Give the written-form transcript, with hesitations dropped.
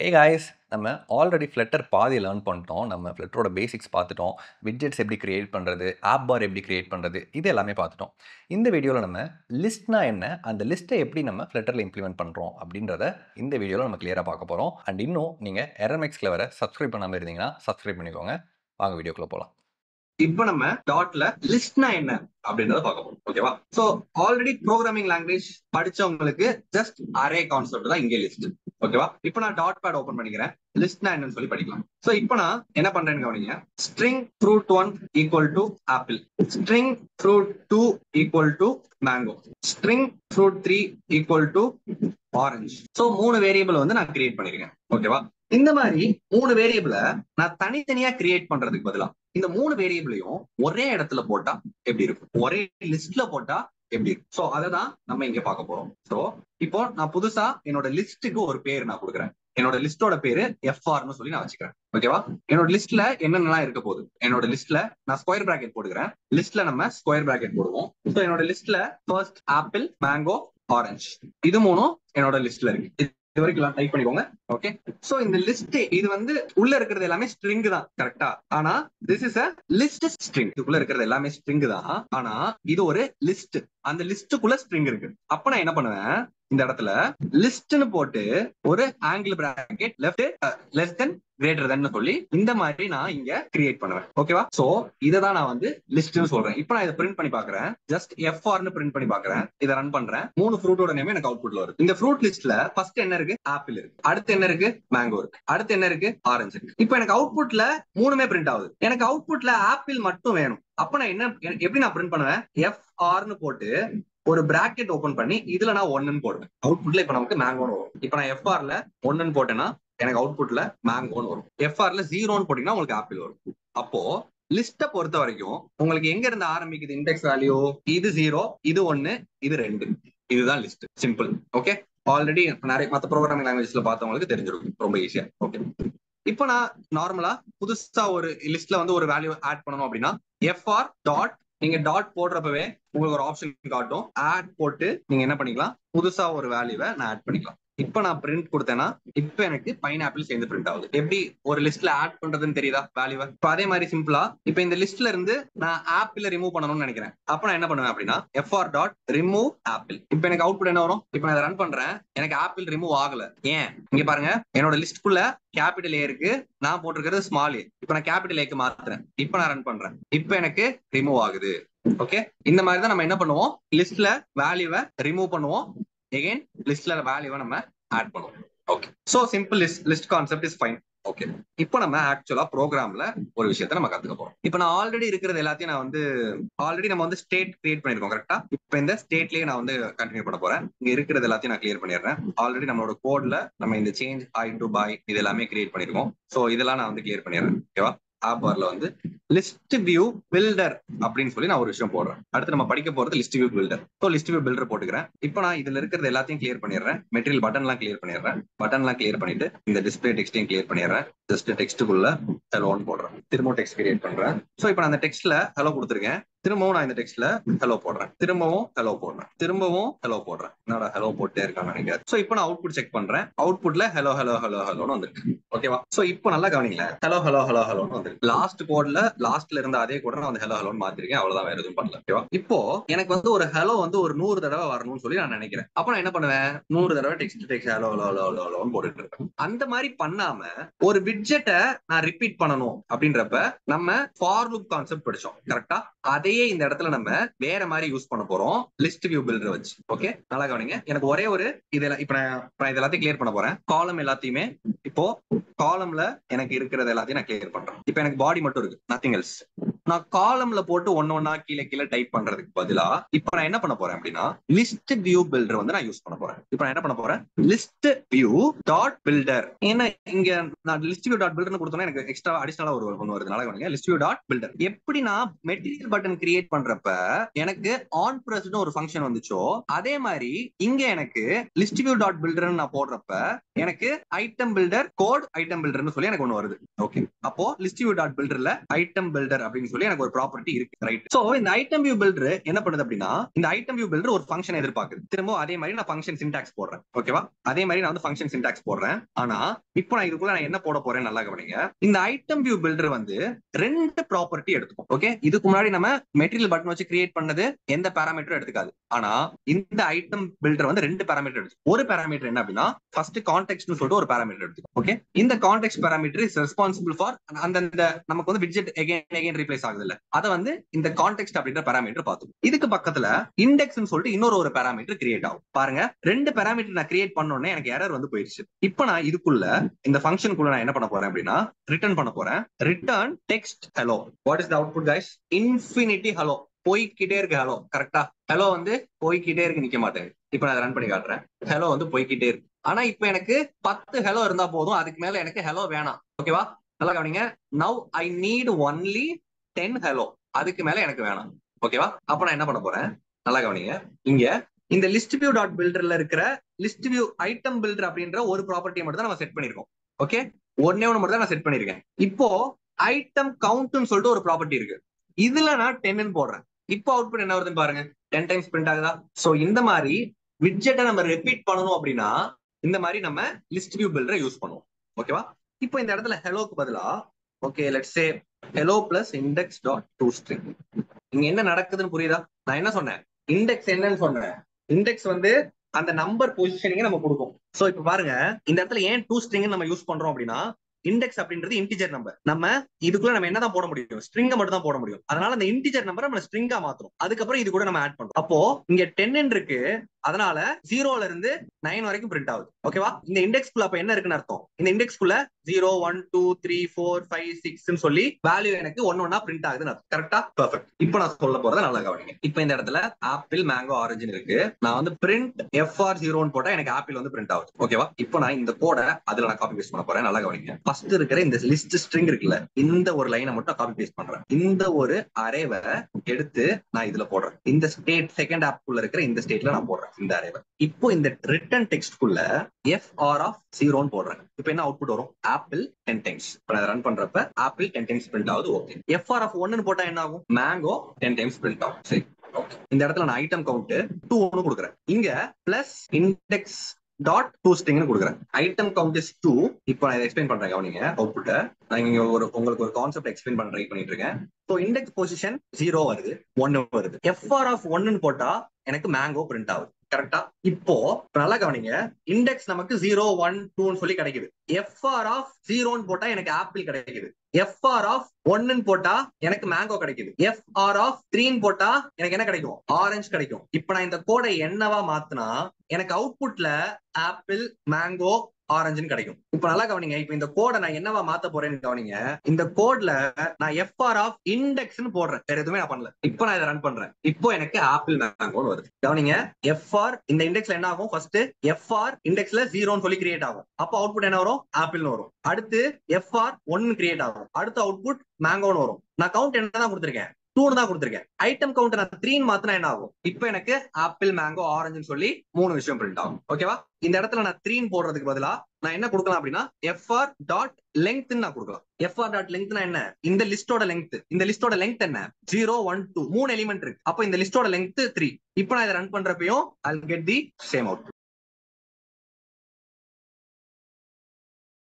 Hey guys, நம்ம already flutter பாதி learn பண்ணிட்டோம். நம்ம ஃப்ளட்டரோட பேசிக்ஸ் பார்த்துட்டோம். விட்ஜெட்ஸ் எப்படி கிரியேட் பண்ணுறது, ஆப் பார் எப்படி கிரியேட் பண்ணுறது, இது எல்லாமே பார்த்துட்டோம். இந்த வீடியோவில் நம்ம லிஸ்ட்னா என்ன, அந்த லிஸ்ட்டை எப்படி நம்ம ஃப்ளட்டரில் இம்ப்ளிமெண்ட் பண்ணுறோம் அப்படின்றத இந்த வீடியோவில் நம்ம கிளியராக பார்க்க போகிறோம். அண்ட் இன்னும் நீங்கள் RMX Clever சப்ஸ்கிரைப் பண்ணாமல் இருந்தீங்கன்னா சப்ஸ்கிரைப் பண்ணிக்கோங்க. வாங்க வீடியோக்குள்ளே போகலாம். இப்போ நம்ம டாட்ல லிஸ்ட்னா என்ன அப்படின்றத பார்க்க போறோம். ஓகேவா? சோ ஆல்ரெடி ப்ரோக்ராமிங் லாங்குவேஜ் படிச்சவங்களுக்கு ஜஸ்ட் அரே கான்செப்ட் தான் இங்க லிஸ்ட். ஓகேவா? இப்போ நான் டாட் பேட் ஓபன் பண்ணிக்கிறேன். லிஸ்ட்னா என்னன்னு சொல்லி படிக்கலாம். சோ இப்போ நான் என்ன பண்றேன்னு கவனிங்க. String fruit 1 equal to apple, string fruit 2 equal to mango, string fruit 3 equal to orange. So 3 variable வந்து நான் கிரியேட் பண்ணிருக்கேன். ஓகேவா? இந்த மாதிரி 3 வேரியபிளை நான் தனித்தனியா கிரியேட் பண்றதுக்கு பதிலா இந்த 3 வேரியபிளையும் ஒரே இடத்துல போட்டா எப்படி இருக்கும், ஒரே லிஸ்ட்ல போட்டா எப்படி இருக்கும். சோ அததான் நம்ம இங்க பார்க்க போறோம். சோ இப்போ நான் புதுசா என்னோட லிஸ்டுக்கு ஒரு பேர் நான் கொடுக்குறேன். என்னோட லிஸ்டோட பேரு FRன்னு சொல்லி நான் வச்சுக்கிறேன். ஓகேவா? என்னோட லிஸ்ட்ல என்னென்னலாம் இருக்க போகுது, என்னோட லிஸ்ட்ல நான் ஸ்கொயர் பிராக்கெட் போட்டுக்கிறேன். லிஸ்ட்ல நம்ம ஸ்கொயர் பிராக்கெட் போடுவோம். சோ என்னோட லிஸ்ட்ல ஃபர்ஸ்ட் ஆப்பிள், மேங்கோ, ஆரஞ்சு, இது மூணும் என்னோட லிஸ்ட்ல இருக்கு. இது வரைக்கும் டைப் பண்ணிக்கோங்க. ஓகே, சோ இந்த லிஸ்ட் இது வந்து உள்ள இருக்கிறது எல்லாமே ஸ்ட்ரிங் தான், கரெக்டா? ஆனா this is a list string. இதுக்குள்ள இருக்கிறது எல்லாமே ஸ்ட்ரிங் தான், ஆனா இது ஒரு லிஸ்ட். அந்த லிஸ்டுக்குள்ள ஸ்ட்ரிங் இருக்கு. அப்ப நான் என்ன பண்ணுவேன், இந்த இடத்துல லிஸ்ட்னு போட்டு ஒரு angle bracket left less than greater than சொல்லி இந்த மாதிரி நான் இங்க கிரியேட் பண்ணுவேன். ஓகேவா? சோ இதை தான் நான் வந்து லிஸ்ட்னு சொல்றேன். இப்போ நான் இதை பிரிண்ட் பண்ணி பாக்குறேன். ஜஸ்ட் FRன்னு பிரிண்ட் பண்ணி பாக்குறேன். இதை ரன் பண்றேன். 3 ஃப்ரூட்டோட நேம் எனக்கு அவுட்புட்ல வருது. இந்த ஃப்ரூட் லிஸ்ட்ல ஃபர்ஸ்ட் என்ன இருக்கு, ஆப்பிள் இருக்கு. அடுத்து என்ன இருக்கு, மேங்கோ இருக்கு. அடுத்து என்ன இருக்கு, ஆரஞ்சு இருக்கு. இப்போ எனக்கு அவுட்புட்ல மூணுமே பிரிண்ட் ஆகுது. எனக்கு அவுட்புட்ல ஆப்பிள் மட்டும் வேணும். அப்ப நான் என்ன எப்படி நான் பிரிண்ட் பண்ணுவேன், FRன்னு போட்டு ஒரு பிராக்கெட் ஓபன் பண்ணி இதுல நான் 1ன்னு போடுவேன். அவுட்புட்ல இப்ப நமக்கு மேங்கோன்னு வரும். இப்ப நான் FRல 1ன்னு போட்டேன்னா எனக்கு அவுட்புட்ல மேங்கோன்னு வரும். FRல 0ன்னு போட்டீங்கன்னா உங்களுக்கு ஆப்பிள் வரும். அப்போ லிஸ்ட பொறுத்த வரைக்கும் உங்களுக்கு எங்க இருந்து ஆரம்பிக்குது இண்டெக்ஸ் வேல்யூ, இது 0, இது 1, இது 2. இதுதான் லிஸ்ட். சிம்பிள். ஓகே, ஆல்ரெடி நிறைய மற்ற ப்ரோக்ராமிங் லாங்குவேஜ்ல பார்த்தவங்களுக்கு தெரிஞ்சிருக்கும், ரொம்ப ஈஸியா. ஓகே, இப்போ நான் நார்மலா புதுசா ஒரு லிஸ்ட்ல வந்து ஒரு வேல்யூ ஆட் பண்ணணும் அப்படின்னா FR டாட், நீங்க டாட் போடுறப்பவே உங்களுக்கு ஒரு ஆப்ஷன் காட்டும், ஆட் போட்டு நீங்க என்ன பண்ணிக்கலாம், புதுசா ஒரு வேல்யூவை நான் ஆட் பண்ணிக்கலாம். இப்போ நான் பிரிண்ட் கொடுத்தேன்னா இப்போ எனக்கு பைனாப்பிள் சேர்ந்து பிரிண்ட் ஆகுது. எப்படி ஒரு லிஸ்ட்ல ஆட் பண்றதுன்னு தெரியுதா வேல்யூவை? இப்போ அதே மாதிரி சிம்பிளா இப்போ இந்த லிஸ்ட்ல இருந்து நான் ஆப்பிள் ரிமூவ் பண்ணணும்னு நினைக்கிறேன். அப்ப நான் என்ன பண்ணுவேன் அப்படின்னா FR டாட் ரிமூவ் ஆப்பிள். இப்போ எனக்கு அவுட்புட் என்ன வரும், இப்போ நான் ரன் பண்றேன், எனக்கு ஆப்பிள் ரிமூவ் ஆகல. ஏன், இங்க பாருங்க, என்னோட லிஸ்ட்குள்ள கேபிட்டல் ஏ இருக்கு, நான் போட்டிருக்கிறது ஸ்மால் ஏ. இப்போ நான் கேபிட்டல் ஏக்கு மாத்துறேன். இப்போ நான் ரன் பண்றேன், இப்போ எனக்கு ரிமூவ் ஆகுது. ஓகே, இந்த மாதிரி தான் நம்ம என்ன பண்ணுவோம், லிஸ்ட்ல வேல்யூவை ரிமூவ் பண்ணுவோம், எகைன் லிஸ்ட்ல வேல்யூவை நம்ம ஆட் பண்ணுவோம். Okay, so simple list concept is fine. Okay, இப்போ நம்ம ஆக்சுவலா ப்ரோக்ராம்ல ஒரு விஷயத்தை நம்ம கத்துக்க போறோம். இப்போ நான் ஆல்ரெடி இருக்கிறது எல்லாத்தையும் நான் வந்து ஆல்ரெடி நம்ம வந்து ஸ்டேட் கிரியேட் பண்ணிருக்கோம், கரெக்டா? இப்போ இந்த ஸ்டேட்லயே நான் வந்து கண்டினியூ பண்ண போறேன். இங்க இருக்கிறது எல்லாத்தையும் நான் கிளியர் பண்ணிடுறேன். ஆல்ரெடி நம்மளோட கோட்ல நம்ம இந்த சேஞ்ச் ஹை டு பை இது எல்லாமே கிரியேட் பண்ணிருக்கோம். சோ இதெல்லாம் நான் வந்து கிளியர் பண்ணிடுறேன். ஓகேவா? ஆப் பார்ல வந்து லிஸ்ட் வியூ பில்டர் அப்படின்னு சொல்லி நான் ஒரு விஷயம் போடுறேன். அடுத்து நம்ம படிக்க போறது list view filter. So list view filter போட்டுக்கிறேன். இப்போ நான் இதுல இருக்கிறது எல்லாத்தையும் கிளியர் பண்ணிடுறேன். மெட்டீரியல் பட்டன்லாம் கிளியர் பண்ணிடுறேன். பட்டன்லாம் கிளியர் பண்ணிட்டு இந்த டிஸ்பிளே டெக்ஸ்டையும் கிளியர் பண்ணிடுறேன். ஜஸ்ட் டெக்ஸ்ட்டுக்குள்ள ஹலோன்னு போடுறேன். திரும்ப டெக்ஸ்ட் கிரியேட் பண்றேன். ஸோ இப்போ நான் அந்த டெக்ஸ்ட்ல ஹலோ கொடுத்துருக்கேன். திரும்பவும் நான் இந்த டெக்ஸ்ட்ல ஹலோ போடுறேன். திரும்பவும் ஹலோ போடுறேன். திரும்பவும் ஹலோ போடுறேன். என்னோட ஹலோ போட்டே இருக்கான்னு நினைக்கிறேன். ஸோ இப்போ நான் அவுட்புட் செக் பண்றேன். அவுட்புட்ல ஹலோ ஹலோ ஹலோ ஹலோன்னு வந்துருக்கு. ஓகேவா? ஸோ இப்போ நல்லா கவனிங்களேன், ஹலோ ஹலோ ஹலோ ஹலோன்னு வந்துருக்கு. லாஸ்ட் கோட்ல லாஸ்ட்ல இருந்த அதே கோட நான் வந்து ஹலோ ஹலோன்னு மாத்திருக்கேன். அவ்வளவுதான், வேற எதுவும் பண்ணல. ஓகேவா? இப்போ எனக்கு வந்து ஒரு ஹலோ வந்து ஒரு 100 தடவை வரணும்னு சொல்லி நான் நினைக்கிறேன். அப்ப நான் என்ன பண்ணுவேன், 100 தடவை text hello hello hello hello ஹலோன்னு போட்டுட்டு இருக்கேன். அந்த மாதிரி பண்ணாம ஒரு விட்ஜெட்டை நான் ரிப்பீட் பண்ணணும் அப்படின்றப்ப நம்ம ஃபார் லூப் கான்செப்ட் படிச்சோம், கரெக்டா? அதையே இந்த இடத்துல நம்ம வேற மாதிரி யூஸ் பண்ண போறோம், லிஸ்ட் வியூ பில்டர் வச்சு. ஓகே, நல்லா கவனிங்க. எனக்கு ஒரே ஒரு இதெல்லாம் இப்ப நான் இது எல்லாத்தையும் கிளியர் பண்ண போறேன். காலம் எல்லாத்தையுமே இப்போ காலம்ல எனக்கு இருக்கிறது எல்லாத்தையும் நான் கிளியர் பண்றேன். இப்போ எனக்கு பாடி மட்டும் இருக்கு, நத்திங் எல்ஸ். நான் காலம்ல போட்டு ஒன்னொன்னா கீழே கீழே டைப் பண்றதுக்கு பதிலா இப்ப நான் என்ன பண்ண போறேன் அப்படின்னா லிஸ்ட் வியூ பில்டர் வந்து நான் யூஸ் பண்ண போறேன். இப்ப நான் என்ன பண்ண போறேன், லிஸ்ட் வியூ டாட் பில்டர். ஏன்னா இங்க நான் லிஸ்ட் வியூ டாட் பில்டர் கொடுத்தோம்னா எனக்கு எக்ஸ்ட்ரா அடிஷனலா ஒரு ஒன்று வருதுனால லிஸ்ட் வியூ டாட் பில்டர். எப்படி நான் மெட்டீரியல் பட்டன் கிரியேட் பண்றப்ப எனக்கு ஆன் பிரஸ்னு ஒரு ஃபங்க்ஷன் வந்துச்சோ, அதே மாதிரி இங்க எனக்கு லிஸ்ட் வியூ டாட் பில்டர் நான் போடுறப்ப எனக்கு ஐட்டம் பில்டர் கோட் ஐட்டம் பில்டர்னு சொல்லி எனக்கு ஒன்று வருது. ஓகே, அப்போ லிஸ்ட் வியூ டாட் பில்டர்ல ஐட்டம் பில்டர் அப்படின்னு சொல்லி சொல்லி எனக்கு ஒரு ப்ராப்பர்ட்டி இருக்கு, ரைட்? சோ இந்த ஐட்டம் வியூ பில்டர் என்ன பண்ணுது அப்படின்னா, இந்த ஐட்டம் வியூ பில்டர் ஒரு ஃபங்க்ஷன் எதிர்பார்க்குது. திரும்ப அதே மாதிரி நான் ஃபங்க்ஷன் சின்டாக்ஸ் போடுறேன். ஓகேவா? அதே மாதிரி நான் வந்து ஃபங்க்ஷன் சின்டாக்ஸ் போடுறேன். ஆனா இப்போ நான் இதுக்குள்ள நான் என்ன போட போறேன் நல்லா கவனிங்க. இந்த ஐட்டம் வியூ பில்டர் வந்து ரெண்டு ப்ராப்பர்ட்டி எடுத்துக்கும். ஓகே, இதுக்கு முன்னாடி நம்ம மெட்டீரியல் பட்டன் வச்சு கிரியேட் பண்ணது எந்த பாராமீட்டரும் எடுத்துக்காது. ஆனா இந்த ஐட்டம் பில்டர் வந்து ரெண்டு பாராமீட்டர் எடுத்துக்கும். ஒரு பாராமீட்டர் என்ன அப்படின்னா, ஃபர்ஸ்ட் கான்டெக்ஸ்ட்னு சொல்லிட்டு ஒரு பாராமீட்டர் எடுத்துக்கும். ஓகே, இந்த context parameter is responsible for அந்த நமக்கு வந்து விட்ஜெட் எகைன் ரீப்ளேஸ் ஆகுது இல்ல, அத வந்து இந்த கான்டெக்ஸ்ட் அப்படின்ற பாராமீட்டர் பார்த்துக்கும். இதுக்கு பக்கத்துல இண்டெக்ஸ்னு சொல்லிட்டு இன்னொரு பாராமீட்டர் கிரியேட் ஆகும். பாருங்க, ரெண்டு பாராமீட்டர் நான் கிரியேட் பண்ணோனே எனக்கு எரர் வந்து போயிடுச்சு. இப்போ நான் இதுக்குள்ள இந்த ஃபங்க்ஷனுக்குள்ள நான் என்ன பண்ண போறேன் அப்படின்னா, ரிட்டர்ன் பண்ண போறேன். Return text hello. What is the output guys? Infinity hello. போய்க்கிட்டே இருக்கு ஹலோ. கரெக்டா? ஹலோ வந்து போய்க்கிட்டே இருக்கு, நிக்க மாட்டேங்குது. இப்போ நான் ரன் பண்ணி காட்டுறேன். ஹலோ வந்து போய்க்கிட்டே இருக்கு. ஆனா இப்போ எனக்கு 10 ஹலோ இருந்தா போதும், அதுக்கு மேல எனக்கு ஹலோ வேணாம். ஓகேவா? நல்லா கவனிங்க. Now I need only 10 hello. அதுக்கு மேல எனக்கு வேணாம். ஓகேவா? அப்ப நான் என்ன பண்ண போறேன் நல்லா கவனிங்க. இங்க இந்த லிஸ்ட் வியூ டாட் பில்டர்ல இருக்கிற லிஸ்ட் வியூ ஐட்டம் பில்டர் அப்படின்ற ஒரு ப்ராப்பர்ட்டியை மட்டும் தான் நம்ம செட் பண்ணிருக்கோம். ஓகே, ஒன்னே ஒன்று மட்டும் தான் நான் செட் பண்ணிருக்கேன். இப்போ ஐட்டம் கவுண்ட்னு சொல்லிட்டு ஒரு ப்ராப்பர்ட்டி இருக்கு. இதுல நான் 10 போடுறேன். இப்போ அவுட்புட் என்ன வருதுன்னு பாருங்க. 10 டைம்ஸ் பிரிண்ட் ஆகுதா? சோ இந்த மாதிரி விட்ஜெட்டை நம்ம ரிப்பீட் பண்ணணும் அப்படின்னா இந்த மாதிரி நம்ம லிஸ்ட் வியூ பில்டரை யூஸ் பண்ணுவோம். ஓகேவா? இப்போ இந்த இடத்துல ஹெலோக்கு பதிலா okay let's say hello plus index dot to string. இங்க என்ன நடக்குதுன்னு புரியுதா? நான் என்ன சொன்னேன்? இண்டெக்ஸ் என்னன்னு சொன்னேன். இண்டெக்ஸ் வந்து அந்த நம்பர் பொசிஷனிங்க நம்ம கொடுக்கும். சோ இப்போ பாருங்க, இந்த இடத்துல ஏன் டூ ஸ்ட்ரிங் நம்ம யூஸ் பண்றோம் அப்படின்னா, இண்டெக்ஸ் அப்படின்றது இன்டிஜர் நம்பர். நம்ம இதுக்குள்ள நம்ம என்னதான் போட முடியும்? ஸ்ட்ரிங்க மட்டும் தான் போட முடியும். அதனால அந்த இன்டிஜர் நம்பரை நம்ம ஸ்ட்ரிங்கா மாத்துறோம். அதுக்கப்புறம் இது கூட நம்ம ஆட் பண்றோம். அப்போ இங்க 10 இருக்கு, அதனால 0ல இருந்து 9 வரைக்கும் பிரிண்ட் ஆகுது. ஓகேவா? இந்த இண்டெக்ஸ்குள்ள அப்ப என்ன இருக்குன்னு அர்த்தம்? இந்த இண்டெக்ஸ்குள்ள 0 1 2 3 4 5 6 சொல்லி வேல்யூ எனக்கு ஒன்னா பிரிண்ட் ஆகுதுன்னு அர்த்தம். கரெக்டா? பெர்ஃபெக்ட். இப்போ நான் சொல்ல போறத நல்லா கவனிங்க. இப்போ இந்த இடத்துல ஆப்பிள் மேங்கோ ஆரஞ்சு இருக்கு. நான் வந்து பிரிண்ட் FR0 போட்டா எனக்கு ஆப்பிள் வந்து பிரிண்ட் ஆகுது. ஓகேவா? இப்போ நான் இந்த கோட அதுல நான் காப்பி பேஸ்ட் பண்ண போறேன். நல்லா கவனிங்க. ஃபர்ஸ்ட் இருக்கிற இந்த லிஸ்ட் ஸ்ட்ரிங் இருக்குல்ல, இந்த ஒரு லைனை மட்டும் காப்பி பேஸ்ட் பண்றேன். இந்த ஒரு அரேவை எடுத்து நான் இதுல போடுறேன். இந்த ஸ்டேட் செகண்ட் ஆப்குள்ள இருக்கிற இந்த ஸ்டேட்ல நான் போடுறேன் இந்த அரேவை. இப்போ இந்த ரிட்டர்ன் டெக்ஸ்ட்குள்ள FR0 போடுறேன். இப்போ என்ன அவுட்புட் வரும்? Apple 10 times. நான் ரன் பண்றப்ப ஆப்பிள் 10 டைம்ஸ் பிரிண்ட் ஆகுது. ஓகே. FR1 போட்டா என்ன ஆகும்? மேங்கோ 10 டைம்ஸ் பிரிண்ட் ஆகும். சரி, இந்த இடத்துல நான் ஐட்டம் கவுண்ட் 2 கொடுக்குறேன். இங்க plus index dot to string கொடுக்குறேன். Item count is 2. இப்போ நான் எக்ஸ்பிளைன் பண்றேன் கவனிங்க. அவுட்புட் நான் இங்க உங்களுக்கு ஒரு கான்செப்ட் எக்ஸ்பிளைன் பண்ண ட்ரை பண்ணிட்டு இருக்கேன். ஸோ இண்டெக்ஸ் பொசிஷன் 0 வருது, 1 வருது. FR1 போட்டா எனக்கு மேங்கோ பிரிண்ட் ஆகுது. கரெக்டா? இப்போ நல்லா கவனிங்க. இண்டெக்ஸ் நமக்கு 0 1 2 சொல்லி கிடைக்குது. FR0 போட்டா எனக்கு ஆப்பிள் கிடைக்குது. FR1 போட்டா எனக்கு மேங்கோ கிடைக்குது. FR3 போட்டா எனக்கு என்ன கிடைக்கும்? ஆரஞ்சு கிடைக்கும். இப்போ நான் இந்த கோடை என்னவா மாத்தினா எனக்கு அவுட்புட்ல ஆப்பிள் மேங்கோ ஆரஞ்சுன்னு கிடைக்கும். இப்ப நல்லா கவனிங்க. இப்ப இந்த கோடை நான் என்னவா மாத்த போறேன்னு கவனிங்க. இந்த கோட்ல நான் FR இண்டெக்ஸ்னு போடுறேன். வேற எதுவுமே நான் பண்ணல. இப்போ நான் இதை ரன் பண்றேன். இப்போ எனக்கு ஆப்பிள் மேங்கோன்னு வருது. கவனிங்க, FR இந்த இண்டெக்ஸ்ல என்ன ஆகும்? ஃபர்ஸ்ட் FR இண்டெக்ஸ்ல 0 சொல்லி கிரியேட் ஆகும். அப்போ அவுட்புட் என்ன வரும்? ஆப்பிள்னு வரும். அடுத்து FR1 கிரியேட் ஆகும். அடுத்த அவுட்புட் மேங்கோன்னு வரும். நான் கவுண்ட் என்ன தான் கொடுத்திருக்கேன்? 2 தான் கொடுத்திருக்கேன். ஐட்டம் கவுண்ட் நான் 3 மாத்தினா என்ன ஆகும்? இப்போ எனக்கு ஆப்பிள் மேங்கோ ஆரஞ்சுன்னு சொல்லி 3 விஷயம் பிரிண்ட் ஆகும். ஓகேவா? இந்த இடத்துல நான் 3 போடுறதுக்கு பதிலா நான் என்ன கொடுக்கலாம் அப்படின்னா FR டாட் லெங்த் நான் கொடுக்கலாம். FR டாட் லெங்த்னா என்ன? இந்த லிஸ்டோட லெங்த். இந்த லிஸ்டோட லெங்த் என்ன? 0 1 2 3 எலிமெண்ட் இருக்கு. அப்போ இந்த லிஸ்டோட லெங்த் 3. இப்போ நான் இதை run பண்றப்பையும் I'll get the same output.